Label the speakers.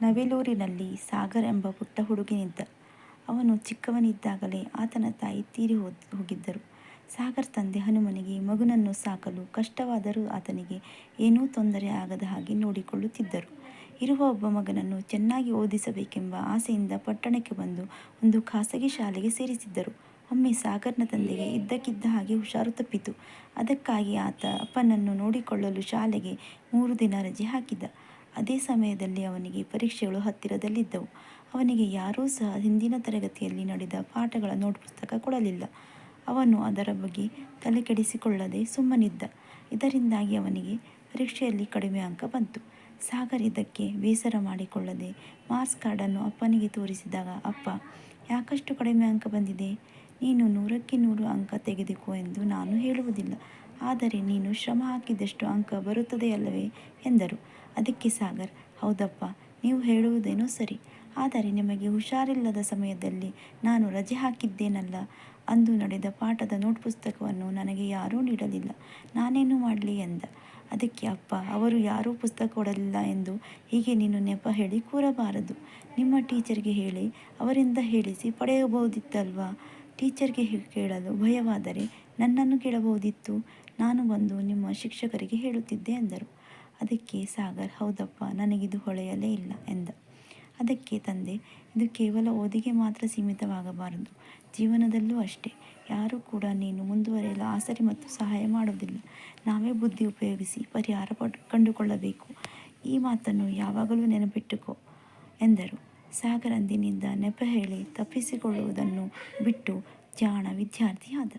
Speaker 1: ನವೆಲೂರಿನಲ್ಲಿ ಸಾಗರ್ ಎಂಬ ಪುಟ್ಟ ಹುಡುಗನಿದ್ದ. ಅವನು ಚಿಕ್ಕವನಿದ್ದಾಗಲೇ ಆತನ ತಾಯಿ ತೀರಿ ಹೋಗಿದ್ದರು. ಸಾಗರ್ ತಂದೆ ಹನುಮನಿಗೆ ಮಗುನನ್ನು ಸಾಕಲು ಕಷ್ಟವಾದರೂ ಆತನಿಗೆ ಏನೂ ತೊಂದರೆ ಆಗದ ಹಾಗೆ ನೋಡಿಕೊಳ್ಳುತ್ತಿದ್ದರು. ಇರುವ ಒಬ್ಬ ಮಗನನ್ನು ಚೆನ್ನಾಗಿ ಓದಿಸಬೇಕೆಂಬ ಆಸೆಯಿಂದ ಪಟ್ಟಣಕ್ಕೆ ಬಂದು ಒಂದು ಖಾಸಗಿ ಶಾಲೆಗೆ ಸೇರಿಸಿದ್ದರು. ಒಮ್ಮೆ ಸಾಗರ್ನ ತಂದೆಗೆ ಇದ್ದಕ್ಕಿದ್ದ ಹಾಗೆ ಹುಷಾರು ತಪ್ಪಿತು. ಅದಕ್ಕಾಗಿ ಆತ ಅಪ್ಪನನ್ನು ನೋಡಿಕೊಳ್ಳಲು ಶಾಲೆಗೆ 3 ದಿನ ರಜೆ ಹಾಕಿದ್ದ. ಅದೇ ಸಮಯದಲ್ಲಿ ಅವನಿಗೆ ಪರೀಕ್ಷೆಗಳು ಹತ್ತಿರದಲ್ಲಿದ್ದವು. ಅವನಿಗೆ ಯಾರೂ ಸಹ ಹಿಂದಿನ ತರಗತಿಯಲ್ಲಿ ನಡೆದ ಪಾಠಗಳ ನೋಟ್ ಪುಸ್ತಕ ಕೊಡಲಿಲ್ಲ. ಅವನು ಅದರ ಬಗ್ಗೆ ತಲೆಕೆಡಿಸಿಕೊಳ್ಳದೆ ಸುಮ್ಮನಿದ್ದ. ಇದರಿಂದಾಗಿ ಅವನಿಗೆ ಪರೀಕ್ಷೆಯಲ್ಲಿ ಕಡಿಮೆ ಅಂಕ ಬಂತು. ಸಾಗರ್ ಇದಕ್ಕೆ ಬೇಸರ ಮಾಡಿಕೊಳ್ಳದೆ ಮಾರ್ಕ್ಸ್ ಕಾರ್ಡನ್ನು ಅಪ್ಪನಿಗೆ ತೋರಿಸಿದಾಗ, ಅಪ್ಪ, ಯಾಕಷ್ಟು ಕಡಿಮೆ ಅಂಕ ಬಂದಿದೆ? ನೀನು 100ಕ್ಕೆ 100 ಅಂಕ ತೆಗೆದುಕೋ ಎಂದು ನಾನು ಹೇಳುವುದಿಲ್ಲ, ಆದರೆ ನೀನು ಶ್ರಮ ಹಾಕಿದಷ್ಟು ಅಂಕ ಬರುತ್ತದೆಯಲ್ಲವೇ ಎಂದರು. ಅದಕ್ಕೆ ಸಾಗರ್, ಹೌದಪ್ಪ, ನೀವು ಹೇಳುವುದೇನೋ ಸರಿ, ಆದರೆ ನಿಮಗೆ ಹುಷಾರಿಲ್ಲದ ಸಮಯದಲ್ಲಿ ನಾನು ರಜೆ ಹಾಕಿದ್ದೇನಲ್ಲ, ಅಂದು ನಡೆದ ಪಾಠದ ನೋಟ್ ಪುಸ್ತಕವನ್ನು ನನಗೆ ಯಾರೂ ನೀಡಲಿಲ್ಲ, ನಾನೇನು ಮಾಡಲಿ ಎಂದ. ಅದಕ್ಕೆ ಅಪ್ಪ, ಅವರು ಯಾರೂ ಪುಸ್ತಕ ಕೊಡಲಿಲ್ಲ ಎಂದು ಹೀಗೆ ನೀನು ನೆಪ ಹೇಳಿ ಕೂರಬಾರದು. ನಿಮ್ಮ ಟೀಚರ್ಗೆ ಹೇಳಿ ಅವರಿಂದ ಹೇಳಿಸಿ ಪಡೆಯಬಹುದಿತ್ತಲ್ವಾ? ಟೀಚರ್ಗೆ ಕೇಳಲು ಭಯವಾದರೆ ನನ್ನನ್ನು ಕೇಳಬಹುದಿತ್ತು, ನಾನು ಬಂದು ನಿಮ್ಮ ಶಿಕ್ಷಕರಿಗೆ ಹೇಳುತ್ತಿದ್ದೆ ಎಂದರು. ಅದಕ್ಕೆ ಸಾಗರ್, ಹೌದಪ್ಪ, ನನಗಿದು ಹೊಳೆಯಲೇ ಇಲ್ಲ ಎಂದ. ಅದಕ್ಕೆ ತಂದೆ, ಇದು ಕೇವಲ ಓದಿಗೆ ಮಾತ್ರ ಸೀಮಿತವಾಗಬಾರದು, ಜೀವನದಲ್ಲೂ ಅಷ್ಟೇ. ಯಾರೂ ಕೂಡ ನೀನು ಮುಂದುವರಿಯಲು ಆಸರೆ ಮತ್ತು ಸಹಾಯ ಮಾಡುವುದಿಲ್ಲ, ನಾವೇ ಬುದ್ಧಿ ಉಪಯೋಗಿಸಿ ಪರಿಹಾರ ಕಂಡುಕೊಳ್ಳಬೇಕು. ಈ ಮಾತನ್ನು ಯಾವಾಗಲೂ ನೆನಪಿಟ್ಟುಕೋ ಎಂದರು. ಸಾಗರ್ ಅಂದಿನಿಂದ ನೆಪ ಹೇಳಿ ತಪ್ಪಿಸಿಕೊಳ್ಳುವುದನ್ನು ಬಿಟ್ಟು ಜಾಣ ವಿದ್ಯಾರ್ಥಿ ಆದ.